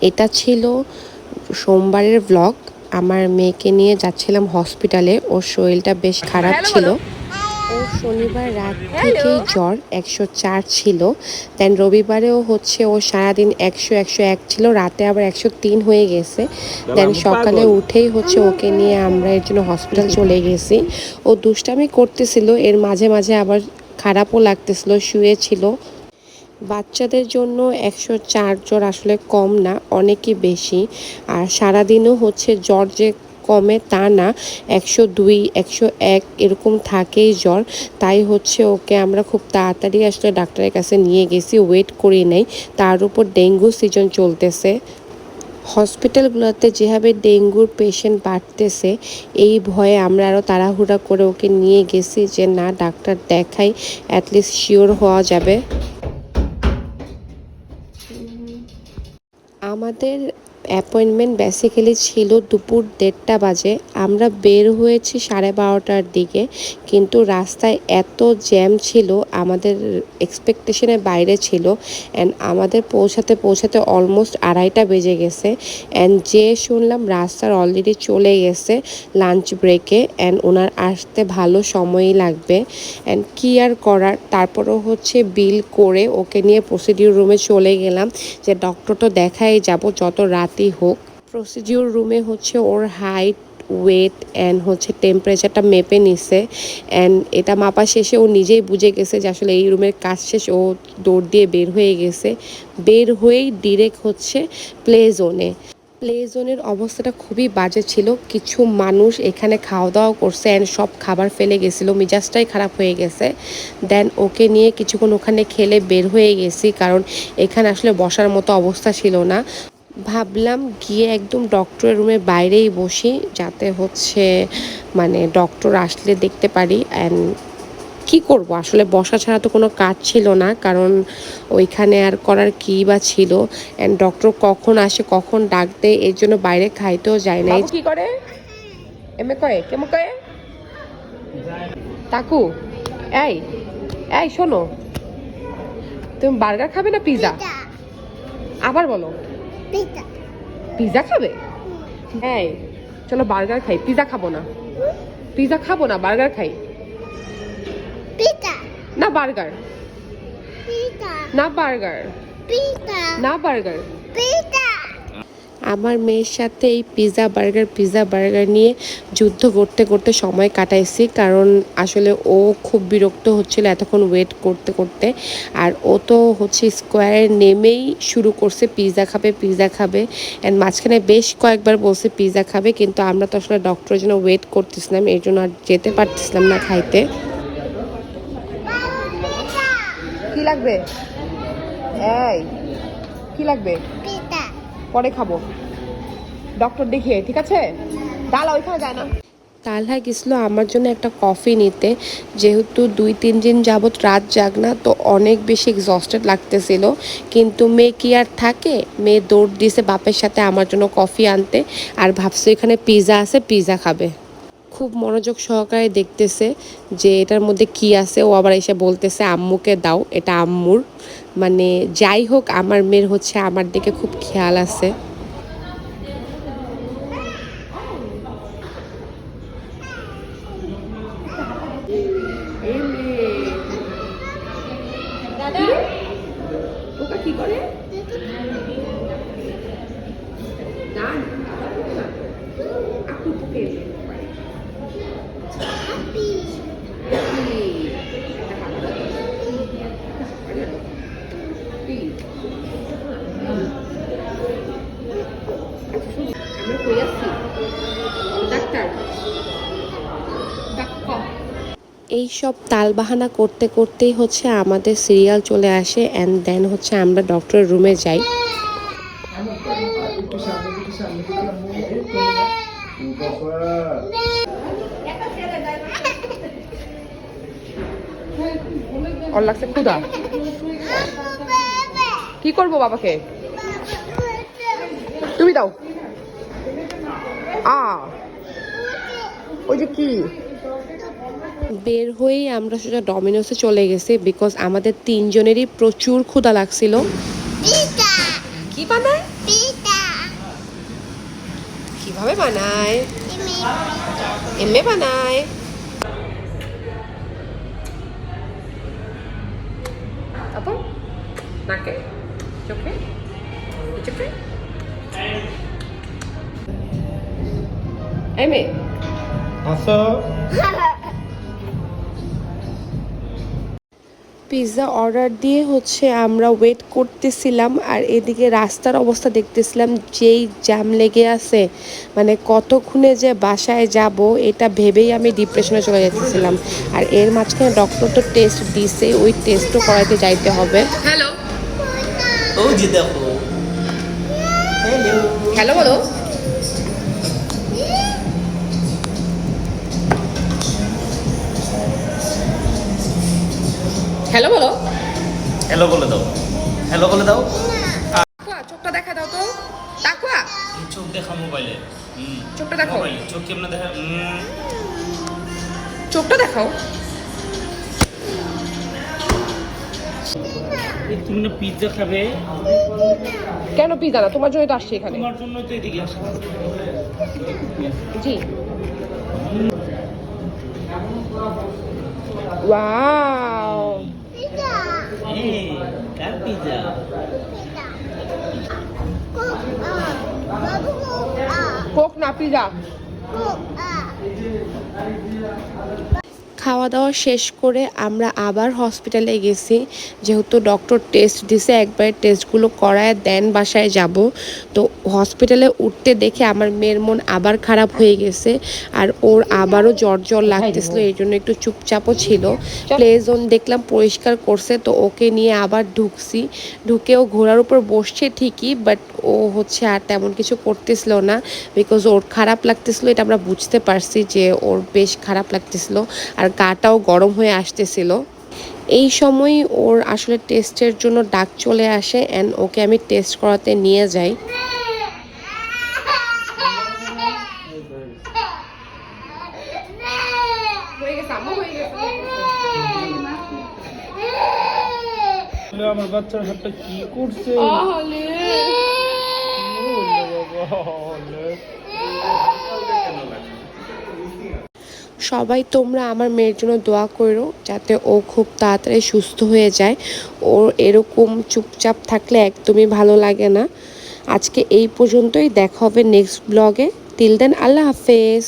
এটা ছিল সোমবারের ব্লগ। আমার মেয়েকে নিয়ে যাচ্ছিলাম হসপিটালে, ওর শরীরটা বেশ খারাপ ছিল। ওর শনিবার রাত থেকেই জ্বর 104 ছিল। দেন রবিবারেও হচ্ছে ও সারাদিন 100-101 ছিল, রাতে আবার 103 হয়ে গেছে। দেন সকালে উঠেই হচ্ছে ওকে নিয়ে আমরা এর জন্য হসপিটাল চলে গেছি। ও দুষ্টামি করতেছিল, এর মাঝে মাঝে আবার খারাপও লাগতেছিল, শুয়েছিল। বাচ্চাদের জন্য 104 জ্বর আসলে কম না, অনেকই বেশি। আর সারাদিনও হচ্ছে জ্বর যে কমে তা না, 102-101 এরকম থাকেই জ্বর। তাই হচ্ছে ওকে আমরা খুব তাড়াতাড়ি আসলে ডাক্তারের কাছে নিয়ে গেছি, ওয়েট করি নাই। তার উপর ডেঙ্গু সিজন চলতেছে। হসপিটালগুলোতে যেভাবে ডেঙ্গুর পেশেন্ট বাড়তেছে, এই ভয়ে আমরা আরও তাড়াহুড়া করে ওকে নিয়ে গেছি যে না, ডাক্তার দেখাই, অ্যাটলিস্ট শিওর হওয়া যাবে। আমাদের অ্যাপয়েন্টমেন্ট বেসিক্যালি ছিল দুপুর 1:30 বাজে। আমরা বের হয়েছি 12:30টার দিকে, কিন্তু রাস্তায় এত জ্যাম ছিল, আমাদের এক্সপেকটেশনের বাইরে ছিল। অ্যান্ড আমাদের পৌঁছাতে পৌঁছাতে অলমোস্ট 2:30টা বেজে গেছে। অ্যান্ড যে শুনলাম রাস্তার অলরেডি চলে গেছে লাঞ্চ ব্রেকে, অ্যান্ড ওনার আসতে ভালো সময়ই লাগবে। অ্যান্ড কী আর করার, তারপরেও হচ্ছে বিল করে ওকে নিয়ে প্রসিডিউর রুমে চলে গেলাম যে ডক্টর তো দেখাই যাব যত রাতই হোক। প্রসিডিউর রুমে হচ্ছে ওর হাইট, ওয়েট অ্যান্ড হচ্ছে টেম্পারেচারটা মেপে নিছে। অ্যান্ড এটা মাপা শেষে ও নিজেই বুঝে গেছে যে আসলে এই রুমের কাজ শেষ, ও দৌড় দিয়ে বের হয়ে গেছে। বের হয়েই ডিরেক্ট হচ্ছে প্লে জোনে। প্লে জোনের অবস্থাটা খুবই বাজে ছিল। কিছু মানুষ এখানে খাওয়া দাওয়া করছে অ্যান্ড সব খাবার ফেলে গেছিলো, মিজাজটাই খারাপ হয়ে গেছে। দেন ওকে নিয়ে কিছুক্ষণ ওখানে খেলে বের হয়ে গেছি, কারণ এখানে আসলে বসার মতো অবস্থা ছিল না। ভাবলাম গিয়ে একদম ডক্টরের রুমের বাইরেই বসি, যাতে হচ্ছে মানে ডক্টর আসলে দেখতে পারি। অ্যান্ড কি করব, আসলে বসা ছাড়া তো কোনো কাজ ছিল না, কারণ ওইখানে আর করার কী বা ছিল। অ্যান্ড ডক্টর কখন আসে কখন ডাক দেয়, এর জন্য বাইরে খাইতেও যায় নাই। কি করে এমএ কয়ে কেমন কয়ে তাকু, এই এই শোনো, তুমি বার্গার খাবে না পিৎজা? আবার বলো, পিৎজা খাবে? এই চলো বার্গার খাই, পিৎজা খাবো না। পিৎজা খাবো না, বার্গার খাই। না বার্গার, না বার্গার, না বার্গার। আমার মেয়ের সাথে এই পিৎজা বার্গার নিয়ে যুদ্ধ করতে করতে সময় কাটাইছি, কারণ আসলে ও খুব বিরক্ত হচ্ছিল এতক্ষণ ওয়েট করতে করতে। আর ও তো হচ্ছে স্কোয়ারে নেমেই শুরু করছে পিৎজা খাবে পিৎজা খাবে। অ্যান্ড মাঝখানে বেশ কয়েকবার বলছে পিৎজা খাবে, কিন্তু আমরা তো আসলে ডক্টরের জন্য ওয়েট করতেছিলাম, এর জন্য আর যেতে পারতেছিলাম না খাইতে। কি লাগবে? এই কি লাগবে? পরে খাবো, ডক্টর দেখিয়ে, ঠিক আছে? ডালা ওইখানে যায় না। তালহা গেছিলো আমার জন্য একটা কফি নিতে, যেহেতু 2-3 দিন যাবৎ রাত জাগনা, তো অনেক বেশি এক্সস্টেড লাগতেছিল। কিন্তু মেয়ে কি আর থাকে, মেয়ে দৌড় দিয়েছে বাপের সাথে আমার জন্য কফি আনতে, আর ভাবছে এখানে পিৎজা আছে, পিৎজা খাবে। খুব মনোযোগ সহকারে দেখতেছে যে এটার মধ্যে কি আছে। ও আবার এসে বলতেছে আম্মুকে দাও, এটা আম্মুর। মানে যাই হোক, আমার মেয়ের হচ্ছে আমার দিকে খুব খেয়াল আছে। কি করে এই সব তালবাহানা করতে করতেই হচ্ছে আমাদের সিরিয়াল চলে আসে। অ্যান্ড দেন হচ্ছে আমরা ডক্টরের রুমে যাই। ওর লাগছে ক্ষুধা, কি করবো বাবাকে? তুমি দাও। ওই যে কি, বের হয়েই আমরা সোজা ডমিনোসে চলে গেছি, বিকজ আমাদের 3 জনেরই প্রচুর ক্ষুধা লাগছিল। কি বানায়? কিভাবে বানায়, এমএ বানায়। তারপর নাকে, চোখে, চোখে এমএ আসো। পিৎজা অর্ডার দিয়ে আমরা ওয়েট করতেছিলাম, আর এদিকে রাস্তার অবস্থা দেখতেছিলাম যেই জ্যাম লেগে আছে, মানে কতক্ষণে যে বাসায় যাব এটা ভেবেই আমি ডিপ্রেশনে চলে যেতেছিলাম। আর এর মাঝখানে ডক্টর তো টেস্ট দিছে, ওই টেস্টও করাইতে যাইতে হবে। হ্যালো, ও যে দেখো, হ্যালো হ্যালো বলো। হ্যালো বলো। হ্যালো বলে দাও, হ্যালো বলে দাও। চোখটা দেখা দাও তো, তাকুয়া চোখ দেখা মোবাইলে। চোখটা দেখো, মোবাইলে চোখ কেমন দেখা? চোখটা দেখাও। তুমি না পিৎজা খাবে? কেন পিৎজা না? তোমার জন্য তো আসছি এখানে। তোমার জন্য তো এদিকে আসা। জি। ওয়াও, কার পিৎজা? কোক না পিৎজা। খাওয়া দাওয়া শেষ করে আমরা আবার হসপিটালে গেছি, যেহেতু ডক্টর টেস্ট দিছে, একবার টেস্টগুলো করায় দেন বাসায় যাব। তো হসপিটালে উঠতে দেখে আমার মেয়ের মন আবার খারাপ হয়ে গেছে, আর ওর আবারও জ্বর জ্বর লাগতেছিল, এই জন্য একটু চুপচাপও ছিল। প্লে জোন দেখলাম পরিষ্কার করছে, তো ওকে নিয়ে আবার ঢুকছি। ঢুকেও ঘোড়ার উপর বসছে ঠিকই, বাট ও আর তেমন কিছু করতেছিল না, বিকজ ওর খারাপ লাগতেছিল, এটা আমরা বুঝতে পারছি যে ওর বেশ খারাপ লাগতেছিল, আর গাটাও গরম হয়ে আসতেছিল। এই সময় ওর আসলে টেস্টের জন্য ডাক চলে আসে, অ্যান্ড ওকে আমি টেস্ট করাতে নিয়ে যাই। আমার বাচ্চার হাতটা কি করছে? সবাই তোমরা আমার মেয়ের জন্য দোয়া করো, যাতে ও খুব তাড়াতাড়ি সুস্থ হয়ে যায়। ওর এরকম চুপচাপ থাকলে একদমই ভালো লাগে না। আজকে এই পর্যন্তই, দেখা হবে নেক্সট ব্লগে। টিল দেন, আল্লাহ হাফেজ।